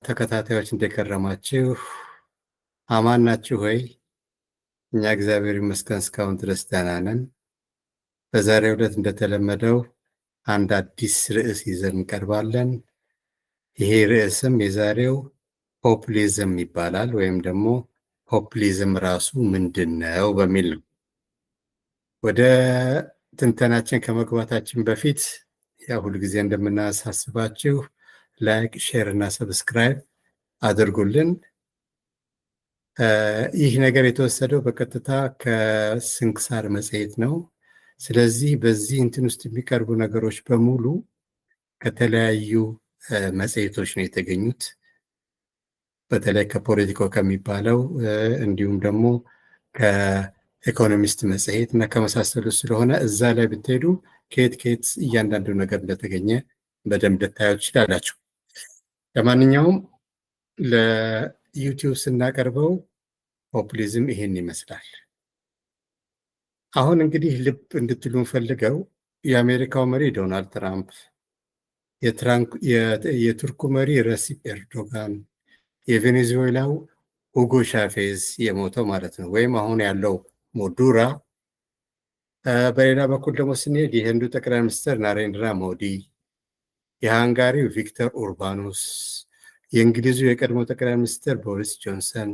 ተከታታዮች እንደከረማችሁ አማን ናችሁ ወይ? እኛ እግዚአብሔር ይመስገን እስካሁን ድረስ ደህና ነን። በዛሬው ዕለት እንደተለመደው አንድ አዲስ ርዕስ ይዘን እንቀርባለን። ይሄ ርዕስም የዛሬው ፖፑሊዝም ይባላል፣ ወይም ደግሞ ፖፑሊዝም ራሱ ምንድን ነው በሚል ነው። ወደ ትንተናችን ከመግባታችን በፊት ያው ሁልጊዜ እንደምናሳስባችሁ ላይክ፣ ሼር እና ሰብስክራይብ አድርጉልን። ይህ ነገር የተወሰደው በቀጥታ ከስንክሳር መጽሔት ነው። ስለዚህ በዚህ እንትን ውስጥ የሚቀርቡ ነገሮች በሙሉ ከተለያዩ መጽሔቶች ነው የተገኙት። በተለይ ከፖለቲኮ ከሚባለው እንዲሁም ደግሞ ከኢኮኖሚስት መጽሔት እና ከመሳሰሉት ስለሆነ እዛ ላይ ብትሄዱ ከየት እያንዳንዱ ነገር እንደተገኘ በደንብ ልታዩ ትችላላችሁ። ለማንኛውም ለዩቲዩብ ስናቀርበው ፖፑሊዝም ይሄን ይመስላል። አሁን እንግዲህ ልብ እንድትሉ ፈልገው የአሜሪካው መሪ ዶናልድ ትራምፕ፣ የቱርኩ መሪ ረሲፕ ኤርዶጋን፣ የቬኔዙዌላው ሁጎ ሻቬዝ የሞተው ማለት ነው ወይም አሁን ያለው ሞዱራ፣ በሌላ በኩል ደግሞ ስንሄድ የህንዱ ጠቅላይ ሚኒስትር ናሬንድራ ሞዲ፣ የሃንጋሪው ቪክተር ኡርባኑስ፣ የእንግሊዙ የቀድሞ ጠቅላይ ሚኒስትር ቦሪስ ጆንሰን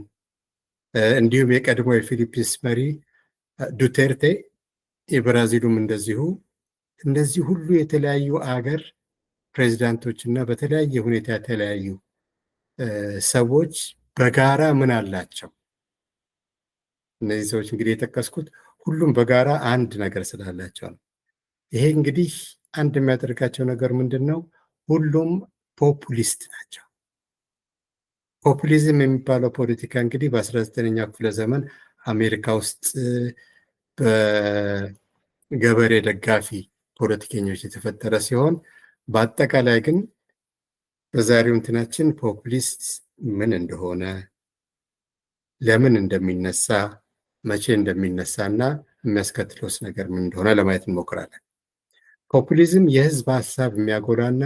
እንዲሁም የቀድሞ የፊሊፒንስ መሪ ዱቴርቴ፣ የብራዚሉም እንደዚሁ። እነዚህ ሁሉ የተለያዩ አገር ፕሬዚዳንቶች እና በተለያየ ሁኔታ የተለያዩ ሰዎች በጋራ ምን አላቸው? እነዚህ ሰዎች እንግዲህ የጠቀስኩት ሁሉም በጋራ አንድ ነገር ስላላቸው ነው። ይሄ እንግዲህ አንድ የሚያደርጋቸው ነገር ምንድን ነው? ሁሉም ፖፑሊስት ናቸው። ፖፑሊዝም የሚባለው ፖለቲካ እንግዲህ በ19ኛው ክፍለ ዘመን አሜሪካ ውስጥ በገበሬ ደጋፊ ፖለቲከኞች የተፈጠረ ሲሆን በአጠቃላይ ግን በዛሬው እንትናችን ፖፑሊስት ምን እንደሆነ፣ ለምን እንደሚነሳ፣ መቼ እንደሚነሳ እና የሚያስከትለውስ ነገር ምን እንደሆነ ለማየት እንሞክራለን። ፖፑሊዝም የህዝብ ሀሳብ የሚያጎላና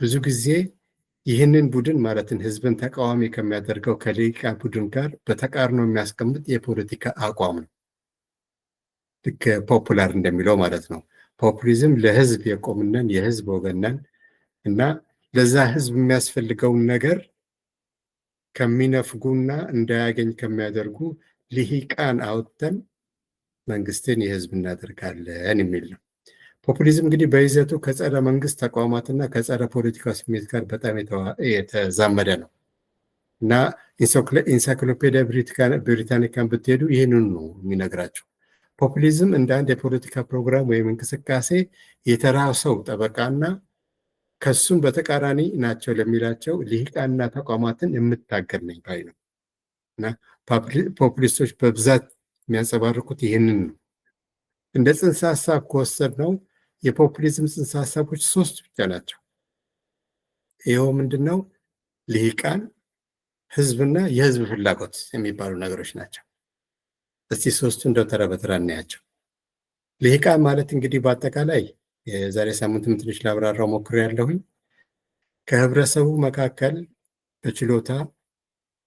ብዙ ጊዜ ይህንን ቡድን ማለትን ህዝብን ተቃዋሚ ከሚያደርገው ከልሂቃን ቡድን ጋር በተቃርኖ የሚያስቀምጥ የፖለቲካ አቋም ነው። ልክ ፖፑላር እንደሚለው ማለት ነው። ፖፑሊዝም ለህዝብ የቆምነን የህዝብ ወገነን እና ለዛ ህዝብ የሚያስፈልገውን ነገር ከሚነፍጉና እንዳያገኝ ከሚያደርጉ ልሂቃን አውጥተን መንግስትን የህዝብ እናደርጋለን የሚል ነው። ፖፑሊዝም እንግዲህ በይዘቱ ከጸረ መንግስት ተቋማትና ከጸረ ፖለቲካ ስሜት ጋር በጣም የተዛመደ ነው እና ኢንሳይክሎፔዲያ ብሪታኒካን ብትሄዱ ይህንን ነው የሚነግራቸው። ፖፑሊዝም እንደ አንድ የፖለቲካ ፕሮግራም ወይም እንቅስቃሴ የተራ ሰው ጠበቃና ከሱም በተቃራኒ ናቸው ለሚላቸው ልሂቃንና ተቋማትን የምታገል ነኝ ባይ ነው እና ፖፑሊስቶች በብዛት የሚያንጸባርቁት ይህንን ነው። እንደ ጽንሰ ሀሳብ ከወሰድ ነው የፖፑሊዝም ጽንሰ ሀሳቦች 3 ብቻ ናቸው። ይኸው ምንድን ነው? ልሂቃን፣ ህዝብና የህዝብ ፍላጎት የሚባሉ ነገሮች ናቸው። እስቲ 3ቱ እንደው ተራ በተራ እናያቸው። ልሂቃን ማለት እንግዲህ በአጠቃላይ የዛሬ ሳምንትም ትንሽ ላብራራው ሞክሬያለሁኝ። ከህብረተሰቡ መካከል በችሎታ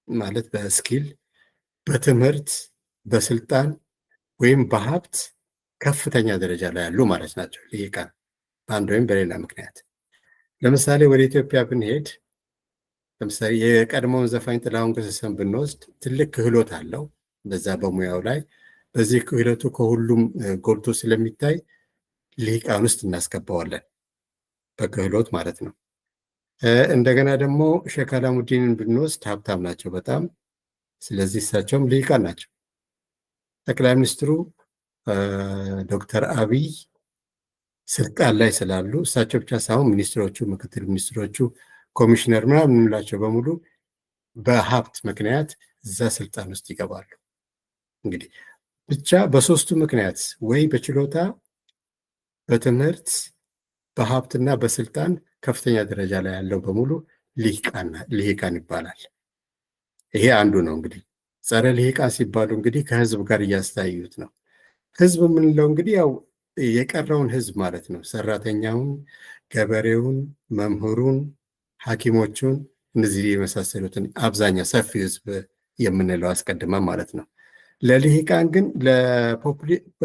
ማለት በስኪል፣ በትምህርት፣ በስልጣን ወይም በሀብት ከፍተኛ ደረጃ ላይ ያሉ ማለት ናቸው ልሂቃን በአንድ ወይም በሌላ ምክንያት። ለምሳሌ ወደ ኢትዮጵያ ብንሄድ ለምሳሌ የቀድሞውን ዘፋኝ ጥላሁን ገሰሰን ብንወስድ ትልቅ ክህሎት አለው በዛ በሙያው ላይ። በዚህ ክህሎቱ ከሁሉም ጎልቶ ስለሚታይ ልሂቃን ውስጥ እናስገባዋለን በክህሎት ማለት ነው። እንደገና ደግሞ ሼክ አላሙዲንን ብንወስድ ሀብታም ናቸው በጣም። ስለዚህ እሳቸውም ልሂቃን ናቸው። ጠቅላይ ሚኒስትሩ ዶክተር አብይ ስልጣን ላይ ስላሉ እሳቸው ብቻ ሳይሆን ሚኒስትሮቹ፣ ምክትል ሚኒስትሮቹ፣ ኮሚሽነር ምናምን የምንላቸው በሙሉ በሀብት ምክንያት እዛ ስልጣን ውስጥ ይገባሉ። እንግዲህ ብቻ በ3ቱ ምክንያት ወይ በችሎታ፣ በትምህርት፣ በሀብትና በስልጣን ከፍተኛ ደረጃ ላይ ያለው በሙሉ ልሂቃን ይባላል። ይሄ አንዱ ነው። እንግዲህ ጸረ ልሂቃን ሲባሉ እንግዲህ ከህዝብ ጋር እያስተያዩት ነው። ህዝብ የምንለው እንግዲህ ያው የቀረውን ህዝብ ማለት ነው። ሰራተኛውን፣ ገበሬውን፣ መምህሩን፣ ሐኪሞቹን እነዚህ የመሳሰሉትን አብዛኛው ሰፊ ህዝብ የምንለው አስቀድመን ማለት ነው። ለልሂቃን ግን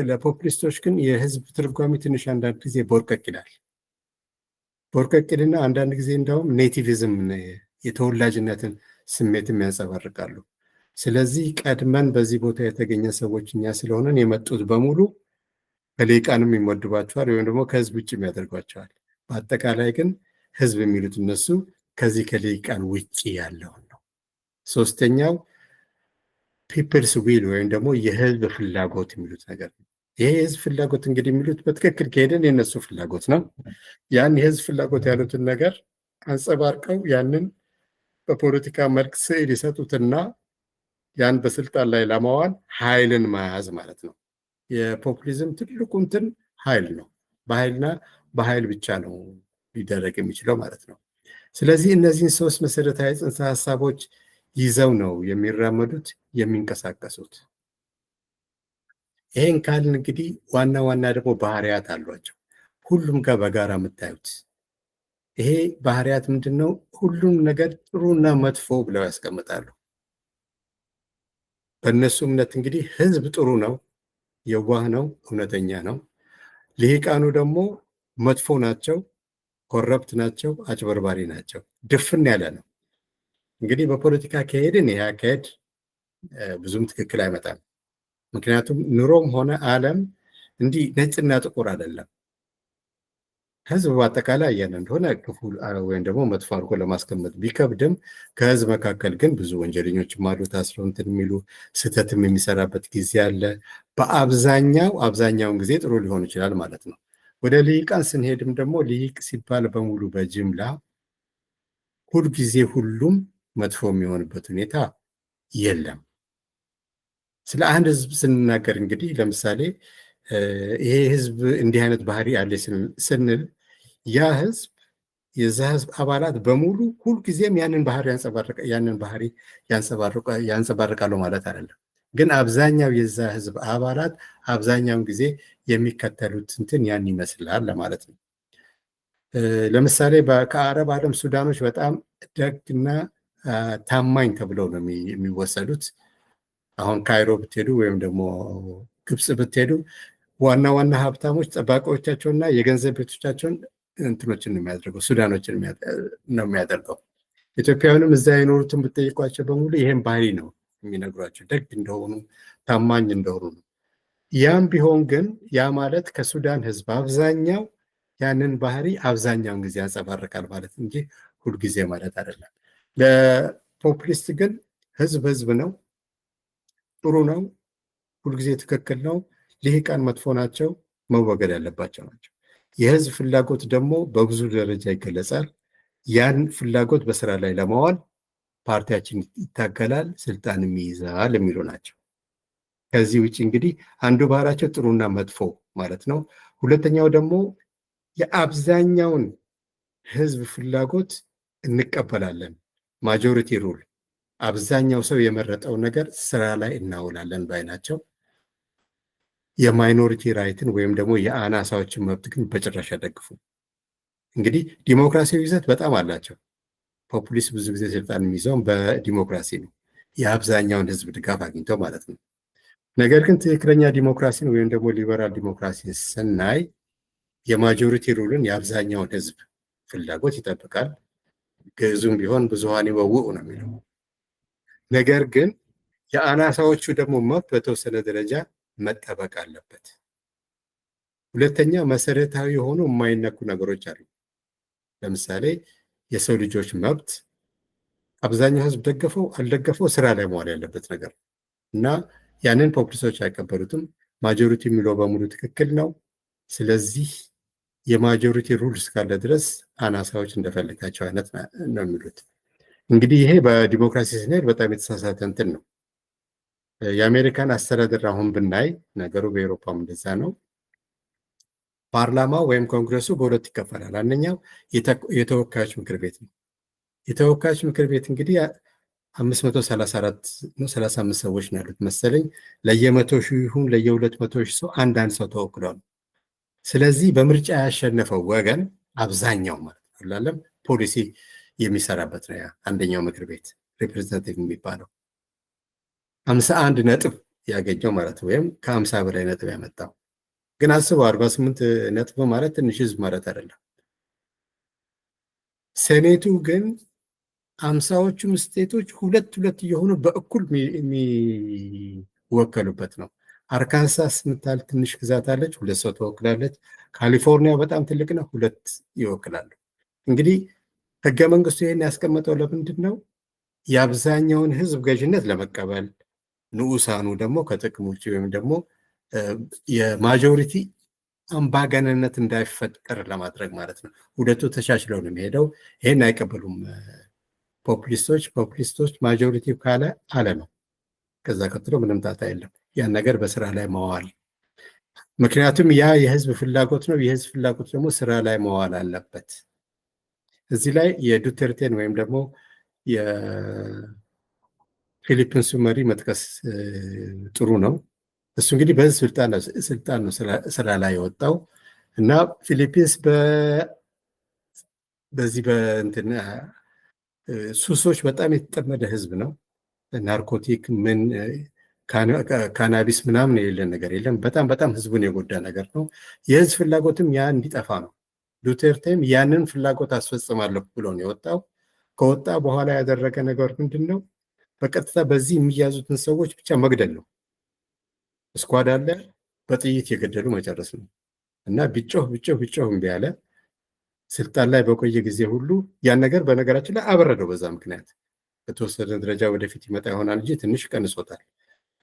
ለፖፑሊስቶች ግን የህዝብ ትርጓሜ ትንሽ አንዳንድ ጊዜ ቦርቀቅ ይላል። ቦርቀቅ ይልና አንዳንድ ጊዜ እንደውም ኔቲቪዝም የተወላጅነትን ስሜትም ያንጸባርቃሉ። ስለዚህ ቀድመን በዚህ ቦታ የተገኘ ሰዎች እኛ ስለሆነን የመጡት በሙሉ ከልሂቃንም ይመድቧቸዋል ወይም ደግሞ ከህዝብ ውጭ ያደርጓቸዋል። በአጠቃላይ ግን ህዝብ የሚሉት እነሱ ከዚህ ከልሂቃን ውጭ ያለውን ነው። ሶስተኛው ፒፕልስ ዊል ወይም ደግሞ የህዝብ ፍላጎት የሚሉት ነገር ነው። ይሄ የህዝብ ፍላጎት እንግዲህ የሚሉት በትክክል ከሄደን የነሱ ፍላጎት ነው። ያን የህዝብ ፍላጎት ያሉትን ነገር አንጸባርቀው ያንን በፖለቲካ መልክ ስዕል ይሰጡትና ያን በስልጣን ላይ ለማዋል ኃይልን መያዝ ማለት ነው። የፖፑሊዝም ትልቁ እንትን ኃይል ነው። በኃይልና በኃይል ብቻ ነው ሊደረግ የሚችለው ማለት ነው። ስለዚህ እነዚህን ሶስት መሰረታዊ ጽንሰ ሀሳቦች ይዘው ነው የሚራመዱት የሚንቀሳቀሱት። ይሄን ካልን እንግዲህ ዋና ዋና ደግሞ ባህሪያት አሏቸው ሁሉም ጋር በጋራ የምታዩት። ይሄ ባህሪያት ምንድነው? ሁሉም ነገር ጥሩና መጥፎ ብለው ያስቀምጣሉ። በእነሱ እምነት እንግዲህ ህዝብ ጥሩ ነው፣ የዋህ ነው፣ እውነተኛ ነው። ልሂቃኑ ደግሞ መጥፎ ናቸው፣ ኮረፕት ናቸው፣ አጭበርባሪ ናቸው። ድፍን ያለ ነው። እንግዲህ በፖለቲካ ከሄድን ይህ አካሄድ ብዙም ትክክል አይመጣም። ምክንያቱም ኑሮም ሆነ ዓለም እንዲህ ነጭና ጥቁር አይደለም። ህዝብ በአጠቃላይ ያን እንደሆነ ክፉ ወይም ደግሞ መጥፎ አድርጎ ለማስቀመጥ ቢከብድም ከህዝብ መካከል ግን ብዙ ወንጀለኞችም አሉ፣ ታስረው እንትን የሚሉ ስህተትም የሚሰራበት ጊዜ አለ። አብዛኛውን ጊዜ ጥሩ ሊሆን ይችላል ማለት ነው። ወደ ልሂቃን ስንሄድም ደግሞ ልሂቅ ሲባል በሙሉ በጅምላ ሁልጊዜ ሁሉም መጥፎ የሚሆንበት ሁኔታ የለም። ስለ አንድ ህዝብ ስንናገር እንግዲህ ለምሳሌ ይሄ ህዝብ እንዲህ አይነት ባህሪ አለ ስንል ያ ህዝብ የዛ ህዝብ አባላት በሙሉ ሁልጊዜም ያንን ባህሪ ያንጸባርቃሉ ማለት አይደለም። ግን አብዛኛው የዛ ህዝብ አባላት አብዛኛውን ጊዜ የሚከተሉት እንትን ያን ይመስላል ለማለት ነው። ለምሳሌ ከአረብ ዓለም ሱዳኖች በጣም ደግና ታማኝ ተብለው ነው የሚወሰዱት። አሁን ካይሮ ብትሄዱ ወይም ደግሞ ግብፅ ብትሄዱ ዋና ዋና ሀብታሞች ጠባቂዎቻቸውና የገንዘብ ቤቶቻቸውን እንትኖችን ነው የሚያደርገው፣ ሱዳኖችን ነው የሚያደርገው። ኢትዮጵያውያንም እዛ የኖሩትን ብትጠይቋቸው በሙሉ ይሄን ባህሪ ነው የሚነግሯቸው፣ ደግ እንደሆኑ ታማኝ እንደሆኑ ነው። ያም ቢሆን ግን ያ ማለት ከሱዳን ህዝብ አብዛኛው ያንን ባህሪ አብዛኛውን ጊዜ ያንጸባርቃል ማለት እንጂ ሁልጊዜ ማለት አይደለም። ለፖፑሊስት ግን ህዝብ ነው፣ ጥሩ ነው፣ ሁልጊዜ ትክክል ነው። ልሂቃን መጥፎ ናቸው፣ መወገድ ያለባቸው ናቸው። የህዝብ ፍላጎት ደግሞ በብዙ ደረጃ ይገለጻል። ያን ፍላጎት በስራ ላይ ለማዋል ፓርቲያችን ይታገላል፣ ስልጣንም ይይዛል የሚሉ ናቸው። ከዚህ ውጭ እንግዲህ አንዱ ባህሪያቸው ጥሩና መጥፎ ማለት ነው። ሁለተኛው ደግሞ የአብዛኛውን ህዝብ ፍላጎት እንቀበላለን፣ ማጆሪቲ ሩል፣ አብዛኛው ሰው የመረጠው ነገር ስራ ላይ እናውላለን ባይ ናቸው። የማይኖሪቲ ራይትን ወይም ደግሞ የአናሳዎችን መብት ግን በጭራሽ ያደግፉ። እንግዲህ ዲሞክራሲያዊ ይዘት በጣም አላቸው። ፖፑሊስት ብዙ ጊዜ ስልጣን የሚይዘውን በዲሞክራሲ ነው፣ የአብዛኛውን ህዝብ ድጋፍ አግኝተው ማለት ነው። ነገር ግን ትክክለኛ ዲሞክራሲን ወይም ደግሞ ሊበራል ዲሞክራሲን ስናይ የማጆሪቲ ሩልን የአብዛኛውን ህዝብ ፍላጎት ይጠብቃል። ግዕዙም ቢሆን ብዙሃን ይወውኡ ነው የሚለው። ነገር ግን የአናሳዎቹ ደግሞ መብት በተወሰነ ደረጃ መጠበቅ አለበት። ሁለተኛ መሰረታዊ የሆኑ የማይነኩ ነገሮች አሉ። ለምሳሌ የሰው ልጆች መብት አብዛኛው ህዝብ ደገፈው አልደገፈው ስራ ላይ መዋል ያለበት ነገር እና ያንን ፖፑሊስቶች አይቀበሉትም። ማጆሪቲ የሚለው በሙሉ ትክክል ነው። ስለዚህ የማጆሪቲ ሩል እስካለ ድረስ አናሳዎች እንደፈልጋቸው አይነት ነው የሚሉት። እንግዲህ ይሄ በዲሞክራሲ ስንሄድ በጣም የተሳሳተ እንትን ነው። የአሜሪካን አስተዳደር አሁን ብናይ ነገሩ በኤሮፓም እንደዛ ነው። ፓርላማው ወይም ኮንግረሱ በሁለት ይከፈላል። አንደኛው የተወካዮች ምክር ቤት ነው። የተወካዮች ምክር ቤት እንግዲህ 534-35 ሰዎች ነው ያሉት መሰለኝ። ለየ100 ሺህ ይሁን ለየ200 ሺህ ሰው አንዳንድ ሰው ተወክሏል። ስለዚህ በምርጫ ያሸነፈው ወገን አብዛኛው ማለት ነው ፖሊሲ የሚሰራበት ነው። ያ አንደኛው ምክር ቤት ሪፕሬዘንታቲቭ የሚባለው 51 ነጥብ ያገኘው ማለት ነው። ወይም ከ50 በላይ ነጥብ ያመጣው። ግን አስበው 48 ነጥብ ማለት ትንሽ ህዝብ ማለት አይደለም። ሴኔቱ ግን 50ዎቹም ስቴቶች ሁለት ሁለት እየሆኑ በእኩል የሚወከሉበት ነው። አርካንሳስ የምታል ትንሽ ግዛት አለች፣ 2 ሰው ትወክላለች። ካሊፎርኒያ በጣም ትልቅ ነው፣ 2 ይወክላሉ። እንግዲህ ህገ መንግስቱ ይህን ያስቀመጠው ለምንድን ነው? የአብዛኛውን ህዝብ ገዥነት ለመቀበል፣ ንዑሳኑ ደግሞ ከጥቅም ውጭ ወይም ደግሞ የማጆሪቲ አምባገነንነት እንዳይፈጠር ለማድረግ ማለት ነው። ሁለቱ ተቻችለው ነው የሚሄደው። ይሄን አይቀበሉም ፖፑሊስቶች ማጆሪቲ ካለ አለ ነው። ከዛ ቀጥሎ ምንም ጣጣ የለም። ያን ነገር በስራ ላይ መዋል፣ ምክንያቱም ያ የህዝብ ፍላጎት ነው። የህዝብ ፍላጎት ደግሞ ስራ ላይ መዋል አለበት። እዚህ ላይ የዱተርቴን ወይም ደግሞ የፊሊፒንሱ መሪ መጥቀስ ጥሩ ነው። እሱ እንግዲህ በህዝብ ስልጣን ነው ስራ ላይ የወጣው እና ፊሊፒንስ በዚህ በእንትን ሱሶች በጣም የተጠመደ ህዝብ ነው። ናርኮቲክ ምን ካናቢስ ምናምን የሌለን ነገር የለም። በጣም ህዝቡን የጎዳ ነገር ነው። የህዝብ ፍላጎትም ያ እንዲጠፋ ነው። ዱቴርቴም ያንን ፍላጎት አስፈጽማለሁ ብሎ ነው የወጣው። ከወጣ በኋላ ያደረገ ነገር ምንድን ነው? በቀጥታ በዚህ የሚያዙትን ሰዎች ብቻ መግደል ነው። ስኳድ አለ፣ በጥይት የገደሉ መጨረስ ነው። እና ቢጮህ እምቢ አለ። ስልጣን ላይ በቆየ ጊዜ ሁሉ ያን ነገር በነገራችን ላይ አበረደው። በዛ ምክንያት በተወሰነ ደረጃ ወደፊት ይመጣ ይሆናል እንጂ ትንሽ ቀንሶታል።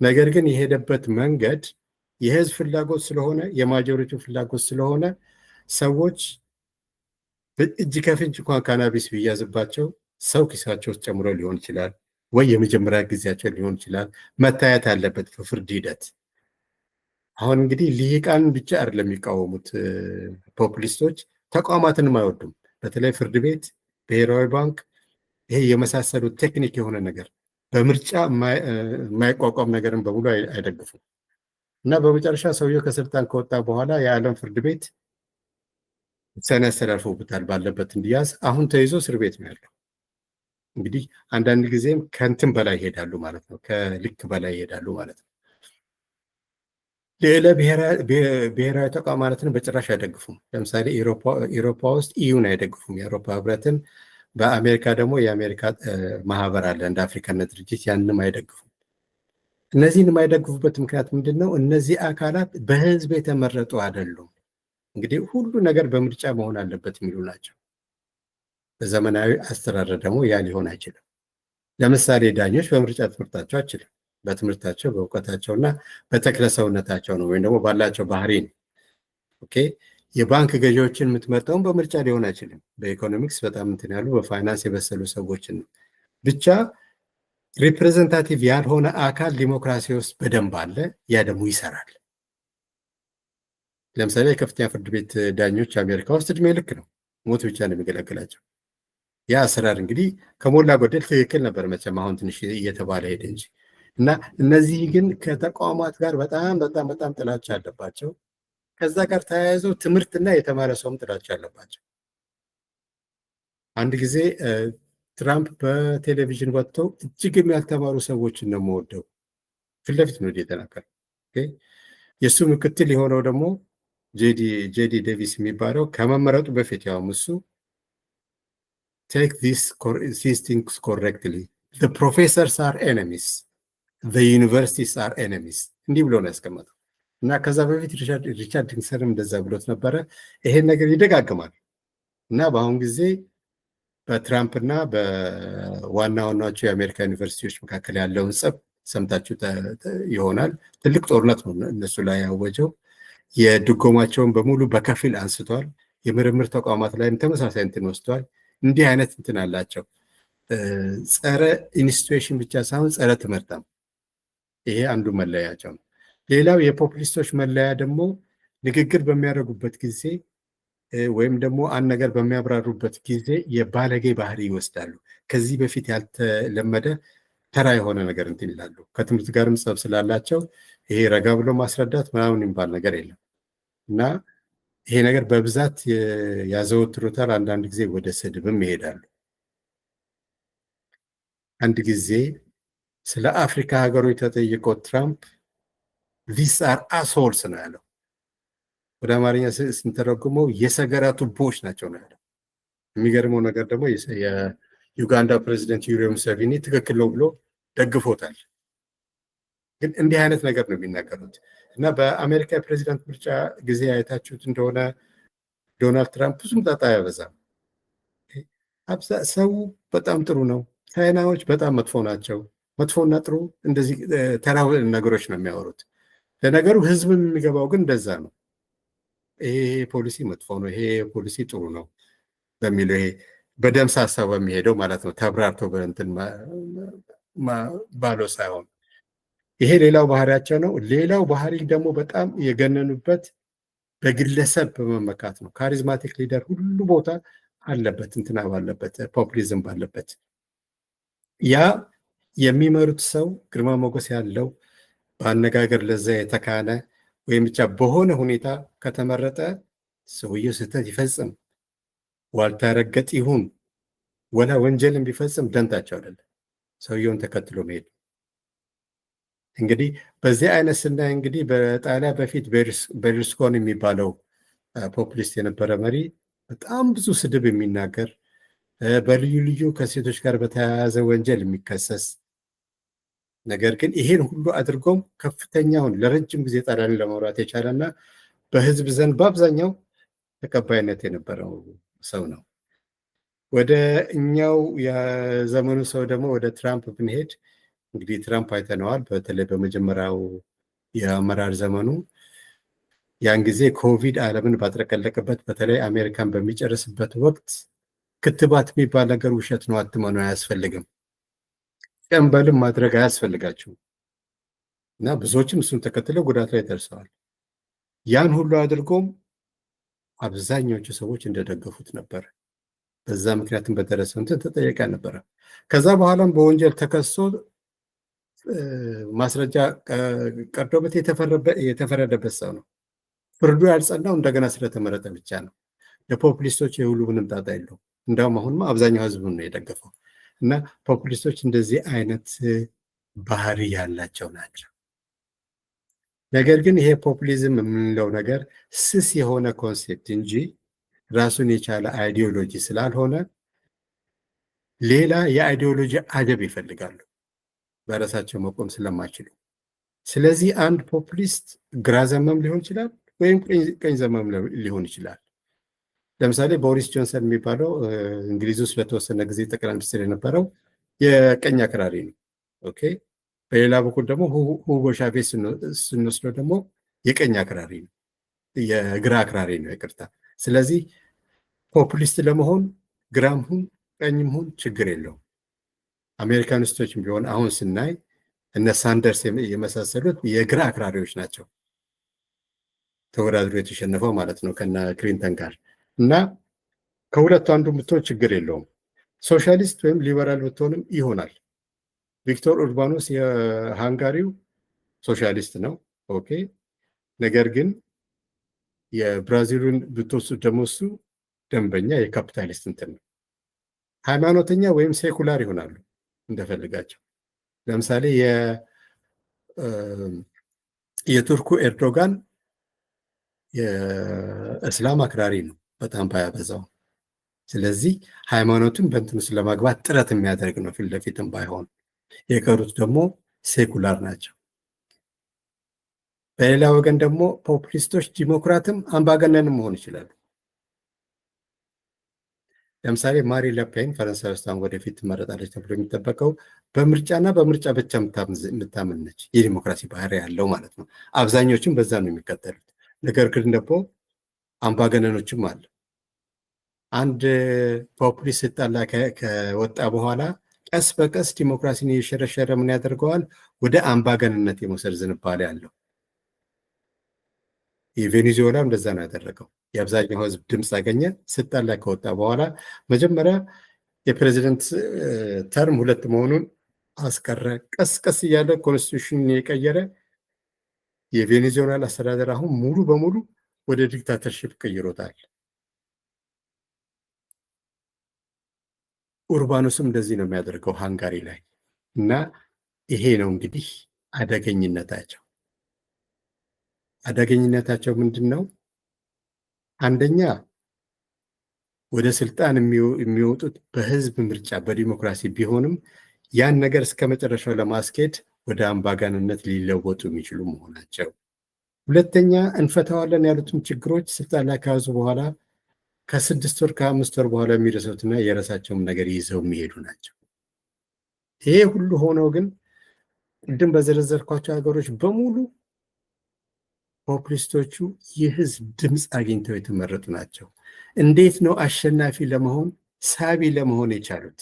ነገር ግን የሄደበት መንገድ የህዝብ ፍላጎት ስለሆነ፣ የማጆሪቲው ፍላጎት ስለሆነ ሰዎች እጅ ከፍንጅ እንኳን ካናቢስ ቢያዝባቸው ሰው ኪሳቸው ውስጥ ጨምሮ ሊሆን ይችላል፣ ወይ የመጀመሪያ ጊዜያቸው ሊሆን ይችላል። መታየት አለበት በፍርድ ሂደት። አሁን እንግዲህ ልሂቃን ብቻ አይደለም የሚቃወሙት ፖፑሊስቶች፣ ተቋማትንም አይወዱም። በተለይ ፍርድ ቤት፣ ብሔራዊ ባንክ፣ ይሄ የመሳሰሉት ቴክኒክ የሆነ ነገር በምርጫ የማይቋቋም ነገርን በሙሉ አይደግፉም። እና በመጨረሻ ሰውየው ከስልጣን ከወጣ በኋላ የዓለም ፍርድ ቤት ውሳኔ ያስተላልፎበታል ባለበት እንዲያዝ። አሁን ተይዞ እስር ቤት ነው ያለው። እንግዲህ አንዳንድ ጊዜም ከእንትን በላይ ይሄዳሉ ማለት ነው፣ ከልክ በላይ ይሄዳሉ ማለት ነው። ሌላ ብሔራዊ ተቋማትን በጭራሽ አይደግፉም። ለምሳሌ ኢሮፓ ውስጥ ኢዩን አይደግፉም፣ የአውሮፓ ህብረትን። በአሜሪካ ደግሞ የአሜሪካ ማህበር አለ እንደ አፍሪካነት ድርጅት፣ ያንንም አይደግፉም። እነዚህን የማይደግፉበት ምክንያት ምንድን ነው? እነዚህ አካላት በህዝብ የተመረጡ አይደሉም። እንግዲህ ሁሉ ነገር በምርጫ መሆን አለበት የሚሉ ናቸው። በዘመናዊ አስተዳደር ደግሞ ያ ሊሆን አይችልም። ለምሳሌ ዳኞች በምርጫ ትምህርታቸው አይችልም። በትምህርታቸው በእውቀታቸውና በተክለ ሰውነታቸው ነው፣ ወይም ደግሞ ባላቸው ባህሪ ነው። ኦኬ። የባንክ ገዢዎችን የምትመርጠውን በምርጫ ሊሆን አይችልም። በኢኮኖሚክስ በጣም እንትን ያሉ በፋይናንስ የበሰሉ ሰዎችን ነው። ብቻ ሪፕሬዘንታቲቭ ያልሆነ አካል ዲሞክራሲ ውስጥ በደንብ አለ። ያ ደግሞ ይሰራል። ለምሳሌ የከፍተኛ ፍርድ ቤት ዳኞች አሜሪካ ውስጥ እድሜ ልክ ነው፣ ሞት ብቻ ነው የሚገለግላቸው። ያ አሰራር እንግዲህ ከሞላ ጎደል ትክክል ነበር። መቼም አሁን ትንሽ እየተባለ ሄደ እንጂ እና እነዚህ ግን ከተቋማት ጋር በጣም ጥላቻ አለባቸው። ከዛ ጋር ተያይዘው ትምህርትና የተማረ ሰውም ጥላቻ አለባቸው። አንድ ጊዜ ትራምፕ በቴሌቪዥን ወጥተው እጅግ ያልተማሩ ሰዎችን ነው የምወደው ፊት ለፊት ነው የተናገረው። የእሱ ምክትል የሆነው ደግሞ ጄዲ ዴቪስ የሚባለው ከመመረጡ በፊት ያውም እሱ take these things correctly, the professors are enemies, the universities are enemies እንዲህ ብሎ ነው ያስቀመጠው። እና ከዛ በፊት ሪቻርድ ኒክሰንም እንደዛ ብሎት ነበረ። ይሄን ነገር ይደጋግማል። እና በአሁን ጊዜ በትራምፕ እና በዋና ዋናዎቹ የአሜሪካ ዩኒቨርሲቲዎች መካከል ያለውን ጸብ ሰምታችሁ ይሆናል። ትልቅ ጦርነት ነው እነሱ ላይ ያወጀው። የድጎማቸውን በሙሉ በከፊል አንስቷል። የምርምር ተቋማት ላይም ተመሳሳይ እንትን ወስዷል። እንዲህ አይነት እንትን አላቸው። ጸረ ኢንስቲትዩሽን ብቻ ሳይሆን ጸረ ትምህርትም፣ ይሄ አንዱ መለያቸው ነው። ሌላው የፖፑሊስቶች መለያ ደግሞ ንግግር በሚያደርጉበት ጊዜ ወይም ደግሞ አንድ ነገር በሚያብራሩበት ጊዜ የባለጌ ባህሪ ይወስዳሉ። ከዚህ በፊት ያልተለመደ ተራ የሆነ ነገር እንትን ይላሉ። ከትምህርት ጋርም ጸብ ስላላቸው ይሄ ረጋ ብሎ ማስረዳት ምናምን የሚባል ነገር የለም እና ይሄ ነገር በብዛት ያዘወትሩታል። አንዳንድ ጊዜ ወደ ስድብም ይሄዳሉ። አንድ ጊዜ ስለ አፍሪካ ሀገሮች ተጠይቆ ትራምፕ ዚስ አር አስሆልስ ነው ያለው። ወደ አማርኛ ስንተረጉመው የሰገራ ቱቦዎች ናቸው ነው ያለው። የሚገርመው ነገር ደግሞ የዩጋንዳ ፕሬዚደንት ዩዌሪ ሙሴቪኒ ትክክል ነው ብሎ ደግፎታል። ግን እንዲህ አይነት ነገር ነው የሚናገሩት። እና በአሜሪካ የፕሬዚዳንት ምርጫ ጊዜ አይታችሁት እንደሆነ ዶናልድ ትራምፕ ብዙም ጣጣ አያበዛም። ሰው በጣም ጥሩ ነው፣ ቻይናዎች በጣም መጥፎ ናቸው፣ መጥፎና ጥሩ እንደዚህ ተራ ነገሮች ነው የሚያወሩት። ለነገሩ ህዝብም የሚገባው ግን እንደዛ ነው። ይሄ ፖሊሲ መጥፎ ነው፣ ይሄ ፖሊሲ ጥሩ ነው በሚለው ይሄ በደምስ ሀሳብ የሚሄደው ማለት ነው። ተብራርቶ በእንትን ባለው ሳይሆን ይሄ ሌላው ባህሪያቸው ነው። ሌላው ባህሪ ደግሞ በጣም የገነኑበት በግለሰብ በመመካት ነው። ካሪዝማቲክ ሊደር ሁሉ ቦታ አለበት፣ እንትና ባለበት፣ ፖፑሊዝም ባለበት ያ የሚመሩት ሰው ግርማ ሞገስ ያለው በአነጋገር ለዛ የተካነ ወይም ብቻ በሆነ ሁኔታ ከተመረጠ ሰውየው ስህተት ይፈጽም ዋልታ ረገጥ ይሁን ወላ ወንጀልን ቢፈጽም ደንታቸው አይደለም፣ ሰውየውን ተከትሎ መሄድ። እንግዲህ በዚህ አይነት ስናይ እንግዲህ በጣሊያን በፊት ቤርሉስኮኒ የሚባለው ፖፑሊስት የነበረ መሪ በጣም ብዙ ስድብ የሚናገር በልዩ ልዩ ከሴቶች ጋር በተያያዘ ወንጀል የሚከሰስ ነገር ግን ይሄን ሁሉ አድርጎም ከፍተኛውን ለረጅም ጊዜ ጣሊያንን ለመውራት የቻለና በህዝብ ዘንድ በአብዛኛው ተቀባይነት የነበረው ሰው ነው። ወደ እኛው የዘመኑ ሰው ደግሞ ወደ ትራምፕ ብንሄድ እንግዲህ ትራምፕ አይተነዋል። በተለይ በመጀመሪያው የአመራር ዘመኑ ያን ጊዜ ኮቪድ ዓለምን ባጥለቀለቀበት በተለይ አሜሪካን በሚጨርስበት ወቅት ክትባት የሚባል ነገር ውሸት ነው፣ አትመኑ፣ አያስፈልግም፣ ቀንበልም ማድረግ አያስፈልጋችሁም እና ብዙዎችም እሱን ተከትለው ጉዳት ላይ ደርሰዋል። ያን ሁሉ አድርጎም አብዛኞቹ ሰዎች እንደደገፉት ነበር። በዛ ምክንያትም በደረሰው እንትን ተጠያቂ ነበረ። ከዛ በኋላም በወንጀል ተከሶ ማስረጃ ቀርዶበት የተፈረደበት ሰው ነው። ፍርዱ ያልጸናው እንደገና ስለተመረጠ ብቻ ነው። ለፖፑሊስቶች የሁሉ ምንም ጣጣ የለውም። እንዳውም አሁንማ አብዛኛው ህዝብ ነው የደገፈው። እና ፖፑሊስቶች እንደዚህ አይነት ባህሪ ያላቸው ናቸው። ነገር ግን ይሄ ፖፑሊዝም የምንለው ነገር ስስ የሆነ ኮንሴፕት እንጂ ራሱን የቻለ አይዲዮሎጂ ስላልሆነ ሌላ የአይዲዮሎጂ አደብ ይፈልጋሉ በራሳቸው መቆም ስለማይችሉ። ስለዚህ አንድ ፖፑሊስት ግራ ዘመም ሊሆን ይችላል ወይም ቀኝ ዘመም ሊሆን ይችላል። ለምሳሌ ቦሪስ ጆንሰን የሚባለው እንግሊዝ ውስጥ ለተወሰነ ጊዜ ጠቅላይ ሚኒስትር የነበረው የቀኝ አክራሪ ነው። ኦኬ። በሌላ በኩል ደግሞ ሁጎ ቻቬዝ ስንወስደው ደግሞ የቀኝ አክራሪ ነው፣ የግራ አክራሪ ነው፣ ይቅርታ። ስለዚህ ፖፑሊስት ለመሆን ግራም ሁን ቀኝም ሁን ችግር የለውም። አሜሪካኒስቶችም ቢሆን አሁን ስናይ እነ ሳንደርስ የመሳሰሉት የግራ አክራሪዎች ናቸው፣ ተወዳድሮ የተሸነፈው ማለት ነው ከነ ክሊንተን ጋር። እና ከሁለቱ አንዱ ብትሆን ችግር የለውም። ሶሻሊስት ወይም ሊበራል ብትሆንም ይሆናል። ቪክቶር ኡርባኖስ የሃንጋሪው ሶሻሊስት ነው። ኦኬ። ነገር ግን የብራዚሉን ብትወስዱ ደግሞ እሱ ደንበኛ የካፒታሊስት እንትን ነው። ሃይማኖተኛ ወይም ሴኩላር ይሆናሉ እንደፈልጋቸው። ለምሳሌ የቱርኩ ኤርዶጋን የእስላም አክራሪ ነው በጣም ባያበዛው። ስለዚህ ሃይማኖቱን በእንትን ውስጥ ለማግባት ጥረት የሚያደርግ ነው ፊት ለፊትም ባይሆን። የቀሩት ደግሞ ሴኩላር ናቸው። በሌላ ወገን ደግሞ ፖፑሊስቶች ዲሞክራትም አምባገነንም መሆን ይችላሉ። ለምሳሌ ማሪ ለፔን ፈረንሳይ ውስጥ ወደፊት ትመረጣለች ተብሎ የሚጠበቀው በምርጫና በምርጫ ብቻ የምታምን ነች። የዲሞክራሲ ባህሪ ያለው ማለት ነው። አብዛኞቹም በዛ ነው የሚከተሉት። ነገር ግን ደግሞ አምባገነኖችም አለ። አንድ ፖፑሊስት ስልጣን ላይ ከወጣ በኋላ ቀስ በቀስ ዲሞክራሲን እየሸረሸረ ምን ያደርገዋል? ወደ አምባገንነት የመውሰድ ዝንባሌ አለው። የቬኔዙዌላ እንደዛ ነው ያደረገው። የአብዛኛው ህዝብ ድምፅ አገኘ። ስልጣን ላይ ከወጣ በኋላ መጀመሪያ የፕሬዚደንት ተርም 2 መሆኑን አስቀረ። ቀስ ቀስ እያለ ኮንስቲቱሽን የቀየረ የቬኔዙዌላ አስተዳደር አሁን ሙሉ በሙሉ ወደ ዲክታተርሺፕ ቀይሮታል። ኡርባኖስም እንደዚህ ነው የሚያደርገው ሃንጋሪ ላይ። እና ይሄ ነው እንግዲህ አደገኝነታቸው ምንድን ነው? አንደኛ ወደ ስልጣን የሚወጡት በህዝብ ምርጫ በዲሞክራሲ ቢሆንም ያን ነገር እስከ መጨረሻው ለማስኬድ ወደ አምባገነንነት ሊለወጡ የሚችሉ መሆናቸው። ሁለተኛ እንፈታዋለን ያሉትን ችግሮች ስልጣን ላይ ከያዙ በኋላ ከ6 ወር ከ5 ወር በኋላ የሚረሱትና የራሳቸውን ነገር ይዘው የሚሄዱ ናቸው። ይሄ ሁሉ ሆነው ግን ቅድም በዘረዘርኳቸው ሀገሮች በሙሉ ፖፑሊስቶቹ የህዝብ ድምፅ አግኝተው የተመረጡ ናቸው። እንዴት ነው አሸናፊ ለመሆን ሳቢ ለመሆን የቻሉት?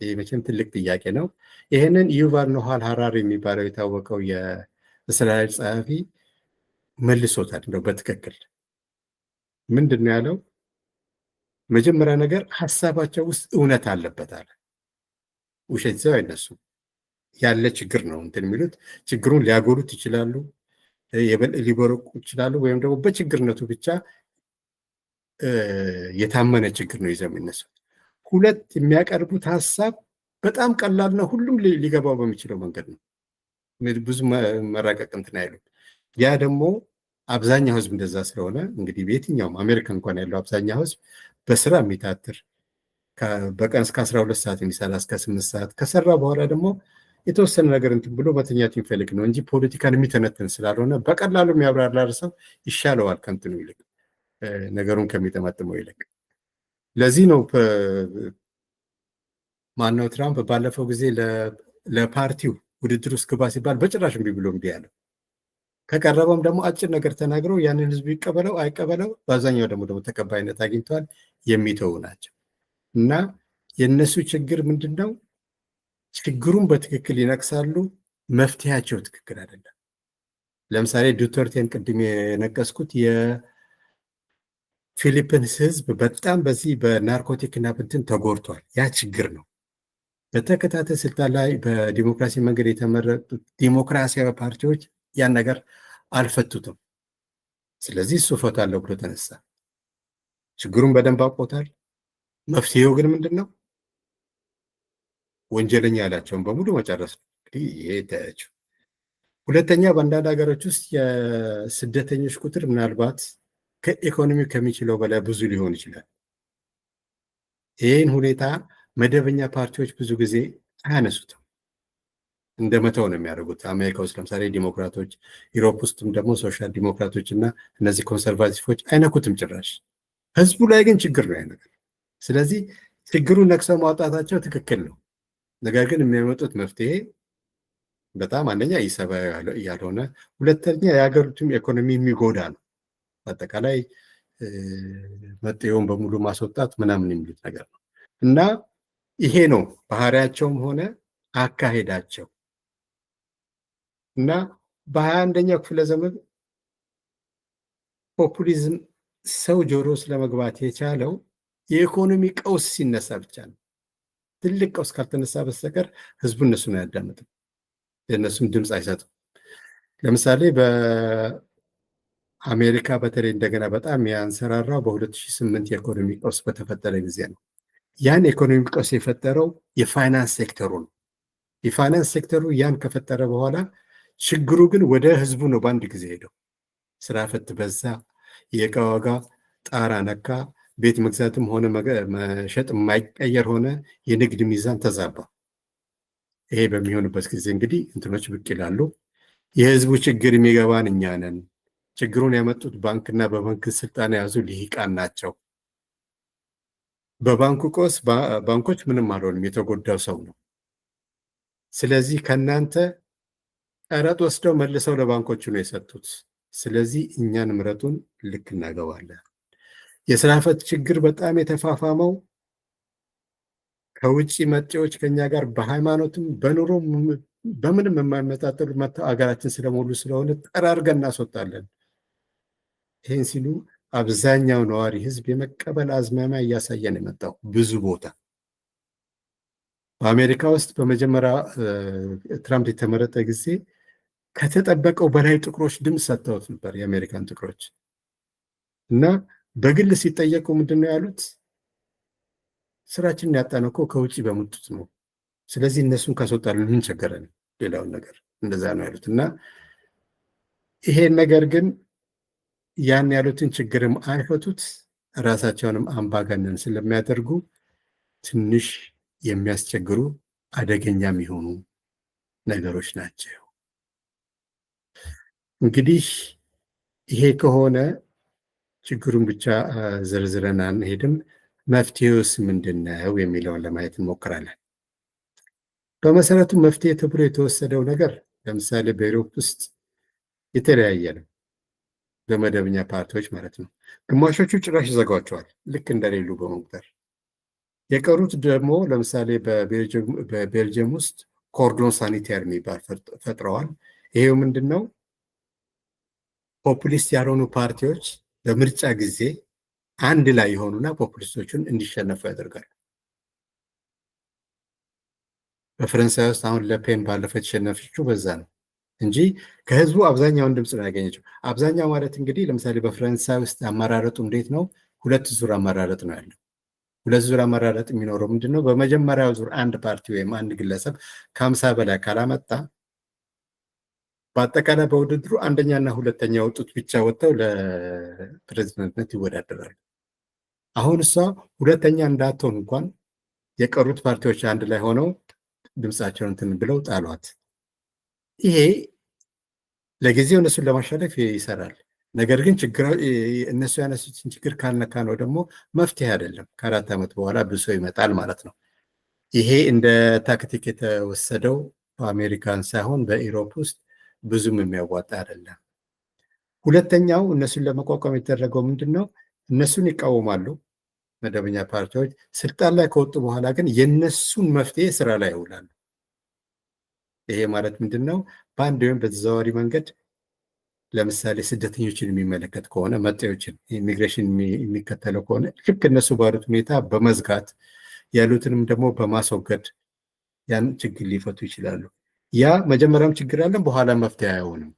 ይህ መቼም ትልቅ ጥያቄ ነው። ይህንን ዩቫል ኖሃ ሃራሪ የሚባለው የታወቀው የእስራኤል ጸሐፊ መልሶታል። እንደው በትክክል ምንድን ነው ያለው? መጀመሪያ ነገር ሀሳባቸው ውስጥ እውነት አለበት አለ። ውሸት ይዘው አይነሱም። ያለ ችግር ነው እንትን የሚሉት። ችግሩን ሊያጎሉት ይችላሉ፣ ሊበረቁ ይችላሉ፣ ወይም ደግሞ በችግርነቱ ብቻ የታመነ ችግር ነው ይዘው የሚነሱት። ሁለት የሚያቀርቡት ሀሳብ በጣም ቀላል ነው፣ ሁሉም ሊገባው በሚችለው መንገድ ነው። ብዙ መራቀቅ እንትን አይሉም። ያ ደግሞ አብዛኛው ህዝብ እንደዛ ስለሆነ እንግዲህ በየትኛውም አሜሪካ እንኳን ያለው አብዛኛው ህዝብ በስራ የሚታትር በቀን እስከ 12 ሰዓት የሚሰራ እስከ 8 ሰዓት ከሰራ በኋላ ደግሞ የተወሰነ ነገር እንትን ብሎ መተኛት የሚፈልግ ነው እንጂ ፖለቲካን የሚተነትን ስላልሆነ በቀላሉ የሚያብራራ ሰው ይሻለዋል ከእንትኑ ይልቅ ነገሩን ከሚጠመጥመው ይልቅ። ለዚህ ነው ማነው ትራምፕ ባለፈው ጊዜ ለፓርቲው ውድድር ውስጥ ግባ ሲባል በጭራሽ እምቢ ብሎ እምቢ ያለው። ከቀረበም ደግሞ አጭር ነገር ተናግረው ያንን ህዝቡ ይቀበለው አይቀበለው በአብዛኛው ደግሞ ተቀባይነት አግኝተዋል የሚተዉ ናቸው። እና የእነሱ ችግር ምንድን ነው? ችግሩን በትክክል ይነቅሳሉ፣ መፍትሄያቸው ትክክል አይደለም። ለምሳሌ ዱተርቴን ቅድም የነቀስኩት የፊሊፒንስ ህዝብ በጣም በዚህ በናርኮቲክ እና ብንትን ተጎድቷል። ያ ችግር ነው። በተከታታይ ስልጣን ላይ በዲሞክራሲ መንገድ የተመረጡት ዲሞክራሲያዊ ፓርቲዎች ያን ነገር አልፈቱትም። ስለዚህ እሱ እፈታለሁ ብሎ ተነሳ። ችግሩን በደንብ አውቆታል። መፍትሄው ግን ምንድን ነው? ወንጀለኛ ያላቸውን በሙሉ መጨረስ ነው። እንግዲህ ይሄ ታያቸው። ሁለተኛ በአንዳንድ ሀገሮች ውስጥ የስደተኞች ቁጥር ምናልባት ከኢኮኖሚ ከሚችለው በላይ ብዙ ሊሆን ይችላል። ይህን ሁኔታ መደበኛ ፓርቲዎች ብዙ ጊዜ አያነሱትም፣ እንደ መተው ነው የሚያደርጉት። አሜሪካ ውስጥ ለምሳሌ ዲሞክራቶች፣ ዩሮፕ ውስጥም ደግሞ ሶሻል ዲሞክራቶች እና እነዚህ ኮንሰርቫቲቮች አይነኩትም ጭራሽ። ህዝቡ ላይ ግን ችግር ነው ነገር። ስለዚህ ችግሩን ነቅሰው ማውጣታቸው ትክክል ነው። ነገር ግን የሚያመጡት መፍትሄ በጣም አንደኛ ኢሰብአዊ ያልሆነ፣ ሁለተኛ የሀገሪቱም ኢኮኖሚ የሚጎዳ ነው። አጠቃላይ መጤውን በሙሉ ማስወጣት ምናምን የሚሉት ነገር ነው እና ይሄ ነው ባህሪያቸውም ሆነ አካሄዳቸው። እና በ21ኛው ክፍለ ዘመን ፖፑሊዝም ሰው ጆሮ ስለመግባት የቻለው የኢኮኖሚ ቀውስ ሲነሳ ብቻ ነው። ትልቅ ቀውስ ካልተነሳ በስተቀር ህዝቡ እነሱን አያዳምጥም፣ የእነሱም ድምፅ አይሰጥም። ለምሳሌ በአሜሪካ በተለይ እንደገና በጣም ያንሰራራው በ2008 የኢኮኖሚ ቀውስ በተፈጠረ ጊዜ ነው። ያን የኢኮኖሚ ቀውስ የፈጠረው የፋይናንስ ሴክተሩ ነው። የፋይናንስ ሴክተሩ ያን ከፈጠረ በኋላ ችግሩ ግን ወደ ህዝቡ ነው በአንድ ጊዜ ሄደው። ስራ ፈት በዛ፣ የእቃ ዋጋ ጣራ ነካ፣ ቤት መግዛትም ሆነ መሸጥ የማይቀየር ሆነ፣ የንግድ ሚዛን ተዛባ። ይሄ በሚሆንበት ጊዜ እንግዲህ እንትኖች ብቅ ይላሉ። የህዝቡ ችግር የሚገባን እኛ ነን፣ ችግሩን ያመጡት ባንክና በባንክ ስልጣን የያዙ ልሂቃን ናቸው። በባንኩ ቀውስ ባንኮች ምንም አልሆንም፣ የተጎዳው ሰው ነው። ስለዚህ ከእናንተ ቀረጥ ወስደው መልሰው ለባንኮቹ ነው የሰጡት። ስለዚህ እኛን ምረጡን፣ ልክ እናገባለን። የስራ ፈት ችግር በጣም የተፋፋመው ከውጭ መጤዎች ከኛ ጋር በሃይማኖትም በኑሮ በምንም የማይመጣጠሉ መጥተው አገራችን ስለሞሉ ስለሆነ ጠራርገን እናስወጣለን። ይህን ሲሉ አብዛኛው ነዋሪ ህዝብ የመቀበል አዝማሚያ እያሳየን የመጣው ብዙ ቦታ። በአሜሪካ ውስጥ በመጀመሪያ ትራምፕ የተመረጠ ጊዜ ከተጠበቀው በላይ ጥቁሮች ድምፅ ሰጥተውት ነበር፣ የአሜሪካን ጥቁሮች። እና በግል ሲጠየቁ ምንድን ነው ያሉት? ስራችንን ያጣነው እኮ ከውጭ በመጡት ነው። ስለዚህ እነሱን ካስወጣልን ምን ቸገረን? ሌላውን ነገር እንደዛ ነው ያሉት። እና ይሄን ነገር ግን ያን ያሉትን ችግርም አይፈቱት፣ ራሳቸውንም አምባገነን ስለሚያደርጉ ትንሽ የሚያስቸግሩ አደገኛ የሚሆኑ ነገሮች ናቸው። እንግዲህ ይሄ ከሆነ ችግሩን ብቻ ዝርዝረን አንሄድም። መፍትሄውስ ምንድን ነው የሚለውን ለማየት እንሞክራለን። በመሰረቱ መፍትሄ ተብሎ የተወሰደው ነገር ለምሳሌ በዩሮፕ ውስጥ የተለያየ ነው፣ በመደበኛ ፓርቲዎች ማለት ነው። ግማሾቹ ጭራሽ ይዘጓቸዋል ልክ እንደሌሉ በመቁጠር፣ የቀሩት ደግሞ ለምሳሌ በቤልጅየም ውስጥ ኮርዶን ሳኒታር የሚባል ፈጥረዋል። ይሄው ምንድን ነው? ፖፑሊስት ያልሆኑ ፓርቲዎች በምርጫ ጊዜ አንድ ላይ የሆኑና ፖፑሊስቶቹን እንዲሸነፉ ያደርጋሉ። በፈረንሳይ ውስጥ አሁን ለፔን ባለፈው የተሸነፈችው በዛ ነው እንጂ ከህዝቡ አብዛኛውን ድምፅ ነው ያገኘችው። አብዛኛው ማለት እንግዲህ ለምሳሌ በፈረንሳይ ውስጥ አመራረጡ እንዴት ነው? 2 ዙር አመራረጥ ነው ያለው። 2 ዙር አመራረጥ የሚኖረው ምንድነው? በመጀመሪያው ዙር አንድ ፓርቲ ወይም አንድ ግለሰብ ከ50 በላይ ካላመጣ በአጠቃላይ በውድድሩ አንደኛና ሁለተኛ ወጡት ብቻ ወጥተው ለፕሬዝዳንትነት ይወዳደራሉ። አሁን እሷ ሁለተኛ እንዳትሆን እንኳን የቀሩት ፓርቲዎች አንድ ላይ ሆነው ድምፃቸውን እንትን ብለው ጣሏት። ይሄ ለጊዜው እነሱን ለማሻለፍ ይሰራል። ነገር ግን እነሱ ያነሱትን ችግር ካልነካ ነው ደግሞ መፍትሄ አይደለም። ከ4 ዓመት በኋላ ብሶ ይመጣል ማለት ነው። ይሄ እንደ ታክቲክ የተወሰደው በአሜሪካን ሳይሆን በኢሮፕ ውስጥ ብዙም የሚያዋጣ አይደለም። ሁለተኛው እነሱን ለመቋቋም የተደረገው ምንድን ነው? እነሱን ይቃወማሉ መደበኛ ፓርቲዎች። ስልጣን ላይ ከወጡ በኋላ ግን የነሱን መፍትሄ ስራ ላይ ያውላሉ። ይሄ ማለት ምንድን ነው? በአንድ ወይም በተዘዋዋሪ መንገድ ለምሳሌ ስደተኞችን የሚመለከት ከሆነ መጤዎችን ኢሚግሬሽን የሚከተለው ከሆነ ልክ እነሱ ባሉት ሁኔታ በመዝጋት ያሉትንም ደግሞ በማስወገድ ያን ችግር ሊፈቱ ይችላሉ። ያ መጀመሪያም ችግር አለን፣ በኋላ መፍትሄ አይሆንም።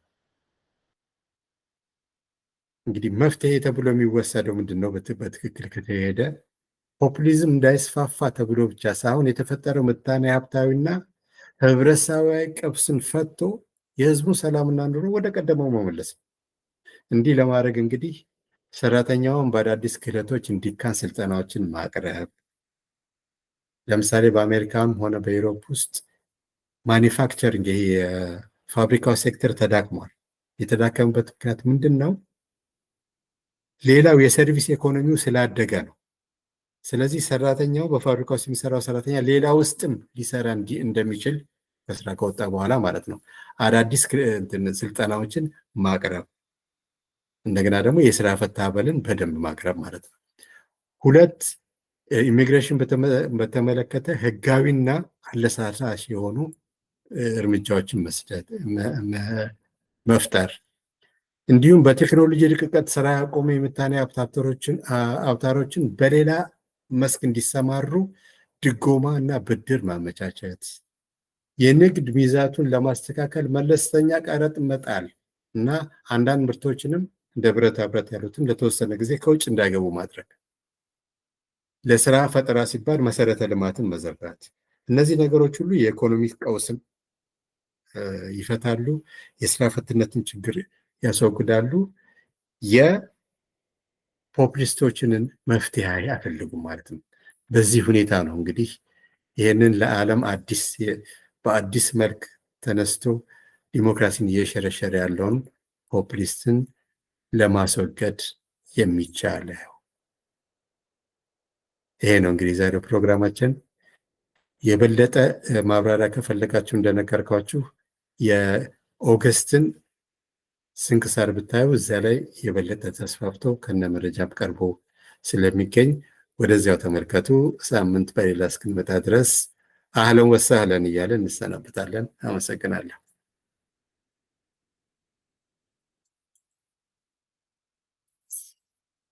እንግዲህ መፍትሄ ተብሎ የሚወሰደው ምንድን ነው? በትክክል ከተሄደ ፖፑሊዝም እንዳይስፋፋ ተብሎ ብቻ ሳይሆን የተፈጠረው ምጣኔ ሀብታዊና ህብረተሰባዊ ቀውስን ፈቶ የህዝቡን ሰላምና ኑሮ ወደ ቀደመው መመለስ። እንዲህ ለማድረግ እንግዲህ ሰራተኛውን በአዳዲስ ክህሎቶች እንዲካን ስልጠናዎችን ማቅረብ። ለምሳሌ በአሜሪካም ሆነ በዩሮፕ ውስጥ ማኒፋክቸሪንግ ይሄ የፋብሪካው ሴክተር ተዳክሟል። የተዳከመበት ምክንያት ምንድን ነው? ሌላው የሰርቪስ ኢኮኖሚው ስላደገ ነው። ስለዚህ ሰራተኛው በፋብሪካ ውስጥ የሚሰራው ሰራተኛ ሌላ ውስጥም ሊሰራ እንደሚችል ከስራ ከወጣ በኋላ ማለት ነው አዳዲስ ስልጠናዎችን ማቅረብ፣ እንደገና ደግሞ የስራ ፈታ አበልን በደንብ ማቅረብ ማለት ነው። 2 ኢሚግሬሽን በተመለከተ ህጋዊና አለሳሳሽ የሆኑ እርምጃዎችን መፍጠር፣ እንዲሁም በቴክኖሎጂ ልቅቀት ስራ ያቆሙ የምጣኔ ሀብት አውታሮችን በሌላ መስክ እንዲሰማሩ ድጎማ እና ብድር ማመቻቸት፣ የንግድ ሚዛቱን ለማስተካከል መለስተኛ ቀረጥ መጣል እና አንዳንድ ምርቶችንም እንደ ብረታ ብረት ያሉትን ለተወሰነ ጊዜ ከውጭ እንዳይገቡ ማድረግ፣ ለስራ ፈጠራ ሲባል መሰረተ ልማትን መዘርጋት። እነዚህ ነገሮች ሁሉ የኢኮኖሚ ቀውስን ይፈታሉ፣ የስራ ፈትነትን ችግር ያስወግዳሉ፣ የፖፑሊስቶችንን መፍትሄ አይፈልጉም ማለት ነው። በዚህ ሁኔታ ነው እንግዲህ ይህንን ለዓለም በአዲስ መልክ ተነስቶ ዲሞክራሲን እየሸረሸረ ያለውን ፖፑሊስትን ለማስወገድ የሚቻለው። ይሄ ነው እንግዲህ ዛሬው ፕሮግራማችን። የበለጠ ማብራሪያ ከፈለጋችሁ እንደነገርኳችሁ የኦገስትን ስንክሳር ብታዩ እዛ ላይ የበለጠ ተስፋፍቶ ከነ መረጃም ቀርቦ ስለሚገኝ ወደዚያው ተመልከቱ። ሳምንት በሌላ እስክንመጣ ድረስ አህለን ወሰህለን እያለን እንሰናበታለን። አመሰግናለሁ።